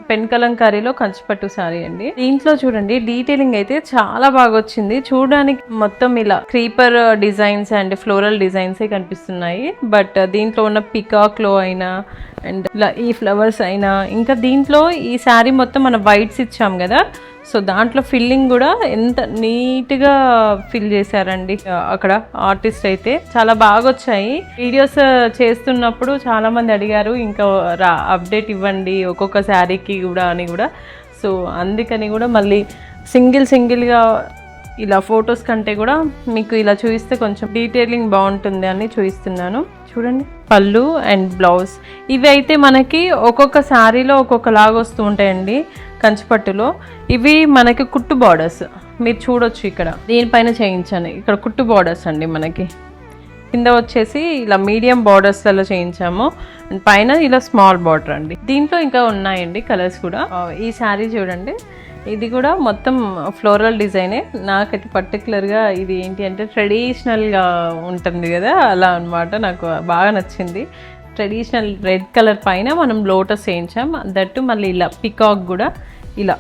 Pen కలంకారీలో కంచిపట్టు శారీ అండి. దీంట్లో చూడండి డీటెయిలింగ్ అయితే చాలా బాగా వచ్చింది. చూడడానికి మొత్తం ఇలా creeper designs and floral designs కనిపిస్తున్నాయి. బట్ దీంట్లో ఉన్న పికాక్ లో అయినా అండ్ ఇలా ఈ ఫ్లవర్స్ అయినా, ఇంకా దీంట్లో ఈ శారీ మొత్తం మనం వైట్స్ ఇచ్చాం కదా, సో దాంట్లో ఫిల్లింగ్ కూడా ఎంత నీట్గా ఫిల్ చేశారండి అక్కడ ఆర్టిస్ట్ అయితే. చాలా బాగా వచ్చాయి. వీడియోస్ చేస్తున్నప్పుడు చాలా మంది అడిగారు ఇంకా అప్డేట్ ఇవ్వండి ఒక్కొక్క శారీకి కూడా అని కూడా. సో అందుకని కూడా మళ్ళీ సింగిల్గా ఇలా ఫొటోస్ కంటే కూడా మీకు ఇలా చూపిస్తే కొంచెం డీటెయిలింగ్ బాగుంటుంది అని చూపిస్తున్నాను. చూడండి పళ్ళు అండ్ బ్లౌజ్ ఇవి అయితే మనకి ఒక్కొక్క శారీలో ఒక్కొక్క లాగా వస్తూ ఉంటాయండి కంచిపట్టులో. ఇవి మనకి కుట్టు బార్డర్స్ మీరు చూడొచ్చు, ఇక్కడ దీనిపైన చేయించాను. ఇక్కడ కుట్టు బార్డర్స్ అండి, మనకి కింద వచ్చేసి ఇలా మీడియం బార్డర్స్లలో చేయించాము, అండ్ పైన ఇలా స్మాల్ బార్డర్ అండి. దీంట్లో ఇంకా ఉన్నాయండి కలర్స్ కూడా. ఈ శారీ చూడండి, ఇది కూడా మొత్తం ఫ్లోరల్ డిజైనే. నాకైతే పర్టికులర్గా ఇది ఏంటి అంటే ట్రెడిషనల్గా ఉంటుంది కదా, అలా అనమాట. నాకు బాగా నచ్చింది. ట్రెడిషనల్ రెడ్ కలర్ పైన మనం లోటస్ వేయించాం, దట్టు మళ్ళీ ఇలా పికాక్ కూడా ఇలా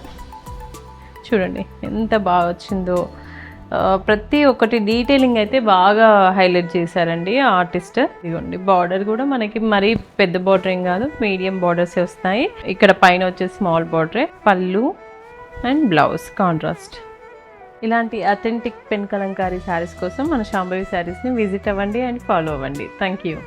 చూడండి ఎంత బాగా వచ్చిందో. ప్రతి ఒక్కటి డీటెయిలింగ్ అయితే బాగా హైలైట్ చేశారండి ఆర్టిస్ట్. ఇదిగోండి బార్డర్ కూడా మనకి మరీ పెద్ద బార్డర్ ఏం కాదు, మీడియం బార్డర్స్ వస్తాయి. ఇక్కడ పైన వచ్చేసి స్మాల్ బార్డరే. పళ్ళు అండ్ బ్లౌజ్ కాంట్రాస్ట్. ఇలాంటి అథెంటిక్ పెన్ కలంకారీ శారీస్ కోసం మన శాంభవి శారీస్ని విజిట్ అవ్వండి అండ్ ఫాలో అవ్వండి. Thank you.